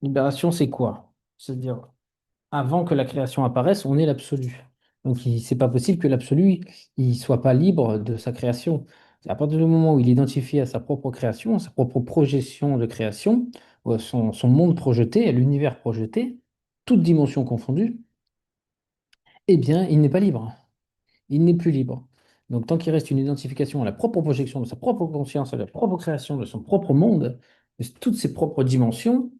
Libération, c'est quoi? C'est-à-dire, avant que la création apparaisse, on est l'absolu. Donc, c'est pas possible que l'absolu, il soit pas libre de sa création. C'est à partir du moment où il identifie à sa propre création, à sa propre projection de création, ou à son monde projeté, à l'univers projeté, toute dimension confondue, eh bien, il n'est pas libre. Il n'est plus libre. Donc, tant qu'il reste une identification à la propre projection de sa propre conscience, à la propre création de son propre monde, de toutes ses propres dimensions,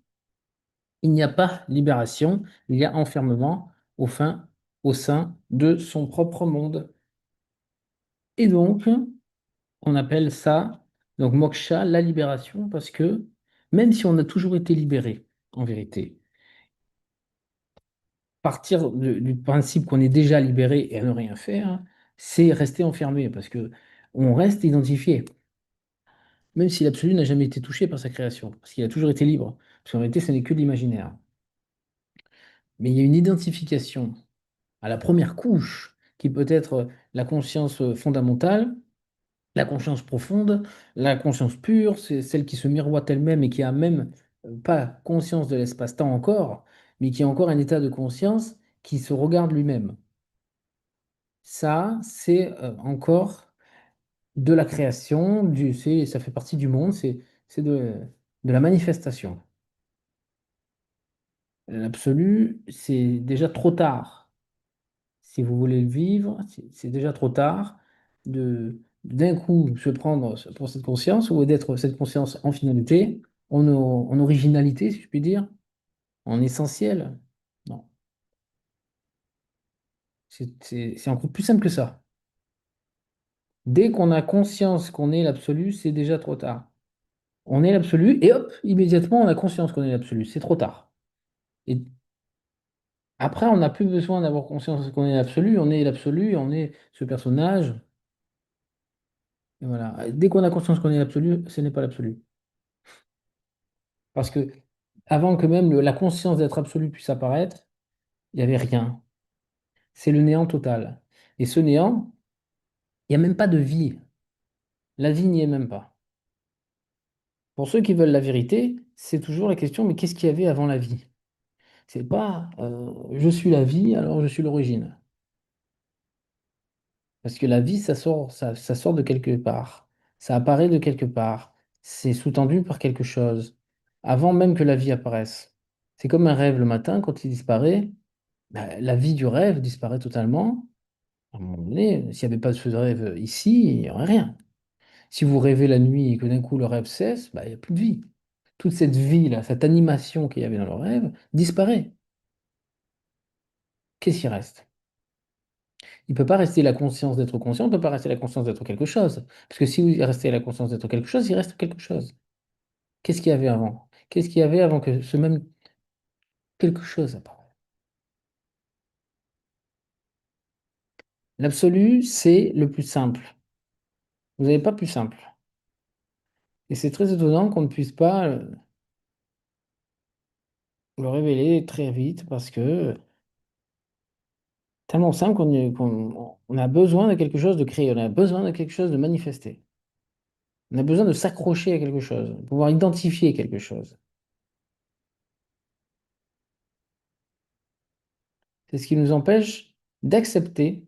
il n'y a pas libération, il y a enfermement au sein de son propre monde. Et donc, on appelle ça, donc moksha, la libération, parce que même si on a toujours été libéré, en vérité, partir du principe qu'on est déjà libéré et à ne rien faire, c'est rester enfermé, parce que on reste identifié, même si l'absolu n'a jamais été touché par sa création, parce qu'il a toujours été libre, parce qu'en réalité, ce n'est que de l'imaginaire. Mais il y a une identification à la première couche, qui peut être la conscience fondamentale, la conscience profonde, la conscience pure, c'est celle qui se miroite elle-même et qui a même pas conscience de l'espace-temps encore, mais qui a encore un état de conscience qui se regarde lui-même. Ça, c'est encore de la création, ça fait partie du monde, c'est de la manifestation. L'absolu, c'est déjà trop tard. Si vous voulez le vivre, c'est déjà trop tard de d'un coup se prendre pour cette conscience ou d'être cette conscience en finalité, en originalité, si je puis dire, en essentiel. Non, c'est encore plus simple que ça. Dès qu'on a conscience qu'on est l'absolu, c'est déjà trop tard. On est l'absolu et hop, immédiatement on a conscience qu'on est l'absolu. C'est trop tard. Et après, on n'a plus besoin d'avoir conscience qu'on est l'absolu. On est l'absolu, on est ce personnage. Et voilà. Dès qu'on a conscience qu'on est l'absolu, ce n'est pas l'absolu. Parce que avant que même la conscience d'être absolu puisse apparaître, il n'y avait rien. C'est le néant total. Et ce néant, il n'y a même pas de vie. La vie n'y est même pas. Pour ceux qui veulent la vérité, c'est toujours la question, mais qu'est-ce qu'il y avait avant la vie? C'est pas je suis la vie, alors je suis l'origine. Parce que la vie, ça sort de quelque part. Ça apparaît de quelque part. C'est sous-tendu par quelque chose. Avant même que la vie apparaisse. C'est comme un rêve le matin, quand il disparaît, bah, la vie du rêve disparaît totalement. À un moment donné, s'il n'y avait pas ce rêve ici, il n'y aurait rien. Si vous rêvez la nuit et que d'un coup le rêve cesse, bah, il n'y a plus de vie. Toute cette vie-là, cette animation qu'il y avait dans le rêve, disparaît. Qu'est-ce qui reste? Il ne peut pas rester la conscience d'être conscient, il ne peut pas rester la conscience d'être quelque chose. Parce que si vous restez la conscience d'être quelque chose, il reste quelque chose. Qu'est-ce qu'il y avait avant? Qu'est-ce qu'il y avait avant que ce même quelque chose apparaisse? L'absolu, c'est le plus simple. Vous n'avez pas plus simple. Et c'est très étonnant qu'on ne puisse pas le révéler très vite parce que tellement simple qu'on a besoin de quelque chose de créer, on a besoin de quelque chose de manifester. On a besoin de s'accrocher à quelque chose, de pouvoir identifier quelque chose. C'est d'accepter,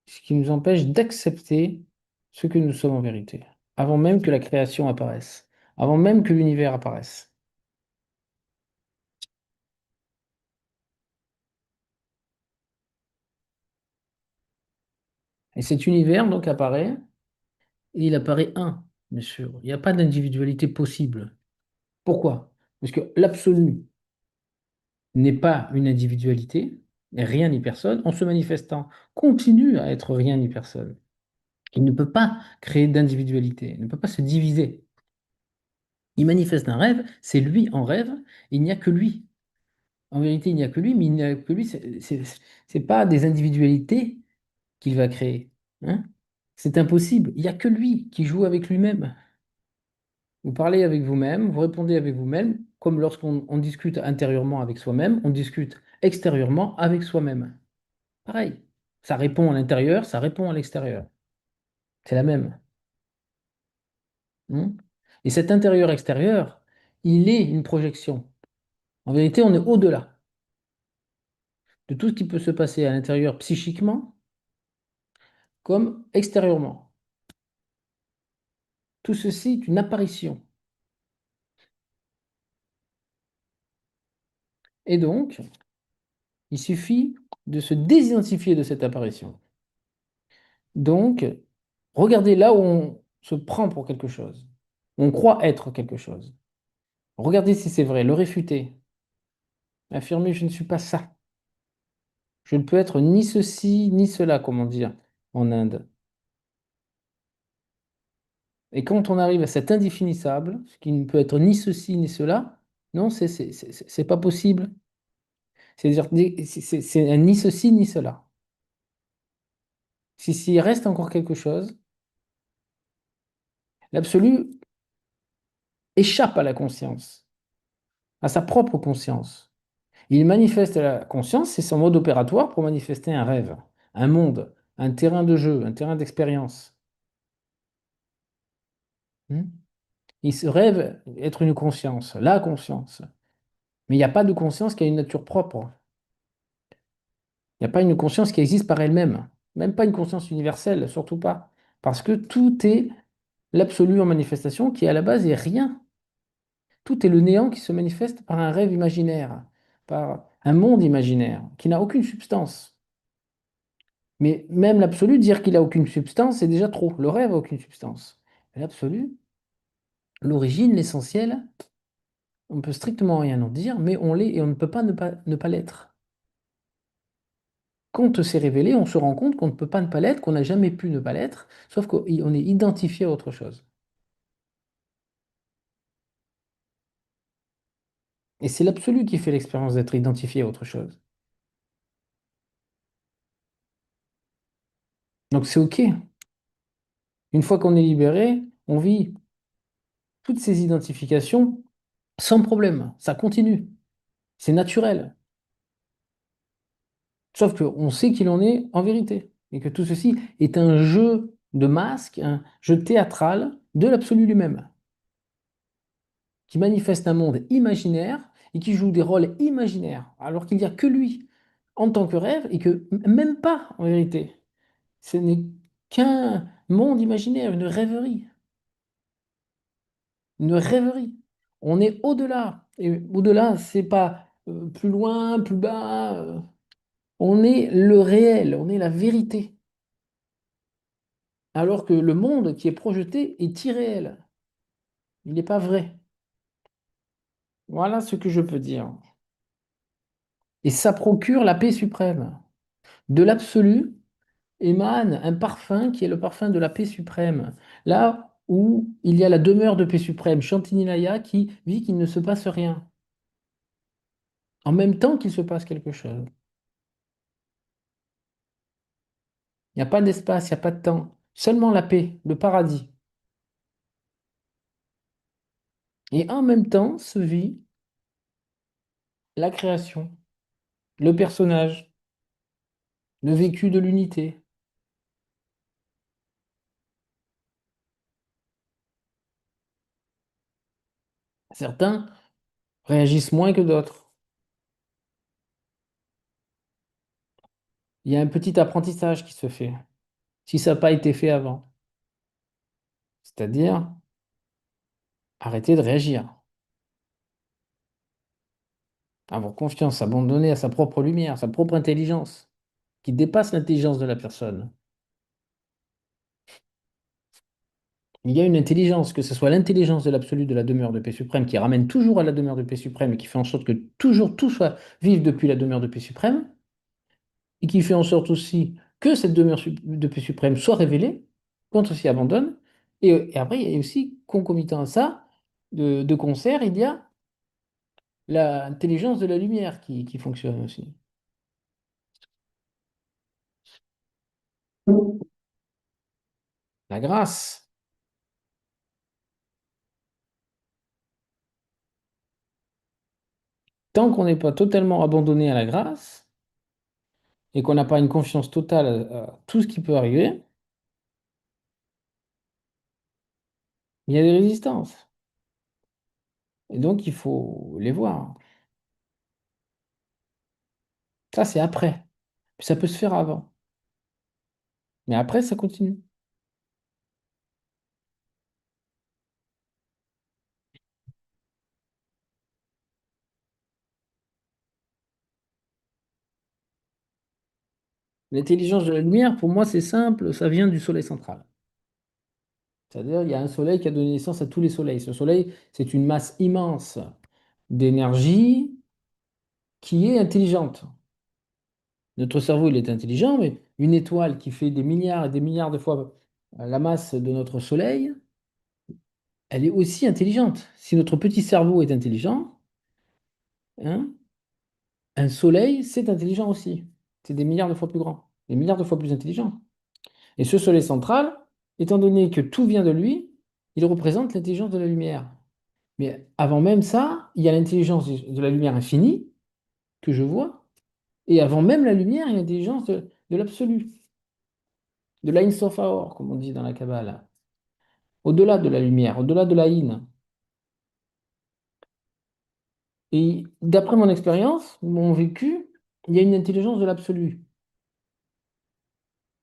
ce qui nous empêche d'accepter ce que nous sommes en vérité, avant même que la création apparaisse, avant même que l'univers apparaisse. Et cet univers donc apparaît, et il apparaît un, bien sûr. Il n'y a pas d'individualité possible. Pourquoi? Parce que l'absolu n'est pas une individualité, rien ni personne, en se manifestant, continue à être rien ni personne. Il ne peut pas créer d'individualité, il ne peut pas se diviser. Il manifeste un rêve, c'est lui en rêve, il n'y a que lui. En vérité, il n'y a que lui, mais il n'y a que lui, c'est pas des individualités qu'il va créer. Hein. C'est impossible, il n'y a que lui qui joue avec lui-même. Vous parlez avec vous-même, vous répondez avec vous-même, comme lorsqu'on discute intérieurement avec soi-même, on discute extérieurement avec soi-même. Pareil. Ça répond à l'intérieur, ça répond à l'extérieur. C'est la même. Hmm. Et cet intérieur-extérieur, il est une projection. En vérité, on est au-delà de tout ce qui peut se passer à l'intérieur psychiquement comme extérieurement. Tout ceci est une apparition. Et donc, il suffit de se désidentifier de cette apparition. Donc, regardez là où on se prend pour quelque chose. On croit être quelque chose. Regardez si c'est vrai, le réfuter. Affirmer je ne suis pas ça. Je ne peux être ni ceci, ni cela, comme on dit en Inde. Et quand on arrive à cet indéfinissable, ce qui ne peut être ni ceci, ni cela, non, c'est pas possible. C'est-à-dire, c'est ni ceci, ni cela. Si, s'il reste encore quelque chose, l'absolu échappe à la conscience, à sa propre conscience. Il manifeste la conscience, c'est son mode opératoire pour manifester un rêve, un monde, un terrain de jeu, un terrain d'expérience. Hmm. Il se rêve être une conscience, la conscience. Mais il n'y a pas de conscience qui a une nature propre. Il n'y a pas une conscience qui existe par elle-même. Même pas une conscience universelle, surtout pas. Parce que tout est l'absolu en manifestation qui à la base est rien. Tout est le néant qui se manifeste par un rêve imaginaire, par un monde imaginaire qui n'a aucune substance. Mais même l'absolu, dire qu'il a aucune substance, c'est déjà trop. Le rêve a aucune substance. L'absolu, l'origine, l'essentiel, on peut strictement rien en dire, mais on l'est et on ne peut pas ne pas l'être. Quand on s'est révélé, on se rend compte qu'on ne peut pas ne pas l'être, qu'on n'a jamais pu ne pas l'être, sauf qu'on est identifié à autre chose. Et c'est l'absolu qui fait l'expérience d'être identifié à autre chose. Donc c'est OK. Une fois qu'on est libéré, on vit toutes ces identifications sans problème. Ça continue. C'est naturel. Sauf qu'on sait qu'il en est en vérité. Et que tout ceci est un jeu de masques, un jeu théâtral de l'absolu lui-même, qui manifeste un monde imaginaire et qui joue des rôles imaginaires, alors qu'il n'y a que lui en tant que rêve et que même pas en vérité. Ce n'est qu'un monde imaginaire, une rêverie. Une rêverie. On est au-delà. Et au-delà, c'est pas plus loin, plus bas. On est le réel, on est la vérité. Alors que le monde qui est projeté est irréel. Il n'est pas vrai. Voilà ce que je peux dire. Et ça procure la paix suprême. De l'absolu émane un parfum qui est le parfum de la paix suprême. Là où il y a la demeure de paix suprême, Chantinilaya, qui vit qu'il ne se passe rien, en même temps qu'il se passe quelque chose. Il n'y a pas d'espace, il n'y a pas de temps. Seulement la paix, le paradis. Et en même temps se vit la création, le personnage, le vécu de l'unité. Certains réagissent moins que d'autres. Il y a un petit apprentissage qui se fait, si ça n'a pas été fait avant. C'est-à-dire arrêter de réagir, avoir confiance, s'abandonner à sa propre lumière, sa propre intelligence, qui dépasse l'intelligence de la personne. Il y a une intelligence, que ce soit l'intelligence de l'absolu de la demeure de paix suprême, qui ramène toujours à la demeure de paix suprême et qui fait en sorte que toujours tout soit vive depuis la demeure de paix suprême, et qui fait en sorte aussi que cette demeure de paix suprême soit révélée quand on s'y abandonne. Et après, il y a aussi, concomitant à ça, de concert, il y a l'intelligence de la lumière qui fonctionne aussi. La grâce. Tant qu'on n'est pas totalement abandonné à la grâce et qu'on n'a pas une confiance totale à tout ce qui peut arriver, il y a des résistances. Et donc, il faut les voir. Ça, c'est après. Puis ça peut se faire avant. Mais après, ça continue. L'intelligence de la lumière, pour moi, c'est simple, ça vient du soleil central. C'est-à-dire, il y a un soleil qui a donné naissance à tous les soleils. Ce soleil, c'est une masse immense d'énergie qui est intelligente. Notre cerveau, il est intelligent, mais une étoile qui fait des milliards et des milliards de fois la masse de notre soleil, elle est aussi intelligente. Si notre petit cerveau est intelligent, hein, un soleil, c'est intelligent aussi. C'est des milliards de fois plus grand, des milliards de fois plus intelligent. Et ce soleil central, étant donné que tout vient de lui, il représente l'intelligence de la lumière. Mais avant même ça, il y a l'intelligence de la lumière infinie que je vois. Et avant même la lumière, il y a l'intelligence de l'absolu, de l'Ain Sof Haor, comme on dit dans la Kabbale. Au-delà de la lumière, au-delà de l'Aïn. Et d'après mon expérience, mon vécu, il y a une intelligence de l'absolu.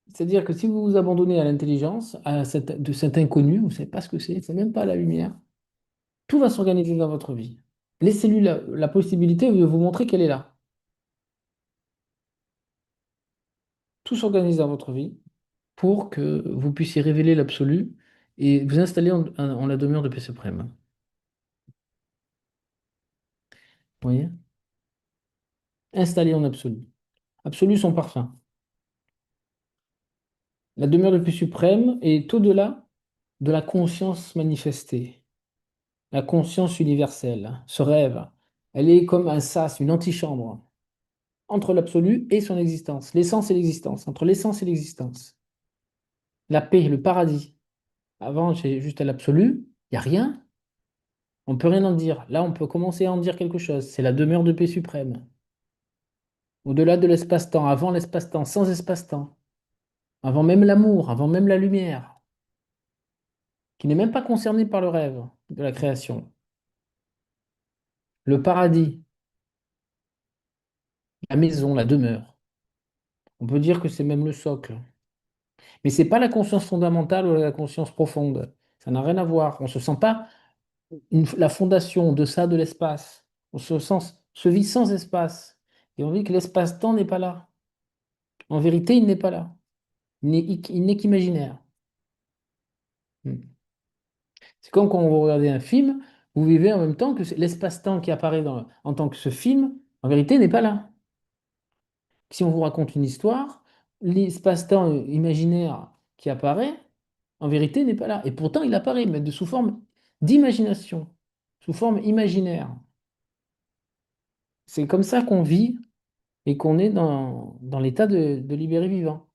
C'est-à-dire que si vous vous abandonnez à l'intelligence, de cet inconnu, vous ne savez pas ce que c'est même pas la lumière, tout va s'organiser dans votre vie. Laissez-lui la possibilité de vous montrer qu'elle est là. Tout s'organise dans votre vie pour que vous puissiez révéler l'absolu et vous installer en la demeure de paix suprême. Vous voyez? Installé en absolu. Absolu son parfum. La demeure de paix suprême est au-delà de la conscience manifestée, la conscience universelle, ce rêve. Elle est comme un sas, une antichambre entre l'absolu et son existence, l'essence et l'existence, entre l'essence et l'existence. La paix, le paradis. Avant, c'est juste à l'absolu, il n'y a rien, on ne peut rien en dire. Là, on peut commencer à en dire quelque chose. C'est la demeure de paix suprême. Au-delà de l'espace-temps, avant l'espace-temps, sans espace-temps, avant même l'amour, avant même la lumière, qui n'est même pas concerné par le rêve de la création. Le paradis, la maison, la demeure. On peut dire que c'est même le socle. Mais c'est pas la conscience fondamentale ou la conscience profonde. Ça n'a rien à voir. On ne se sent pas la fondation de ça, de l'espace. Se vit sans espace. Et on vit que l'espace-temps n'est pas là. En vérité, il n'est pas là. Il n'est qu'imaginaire. Hmm. C'est comme quand vous regardez un film, vous vivez en même temps que l'espace-temps qui apparaît en tant que ce film, en vérité, n'est pas là. Si on vous raconte une histoire, l'espace-temps imaginaire qui apparaît, en vérité, n'est pas là. Et pourtant, il apparaît, mais sous forme d'imagination, sous forme imaginaire. C'est comme ça qu'on vit et qu'on est dans l'état de libéré vivant.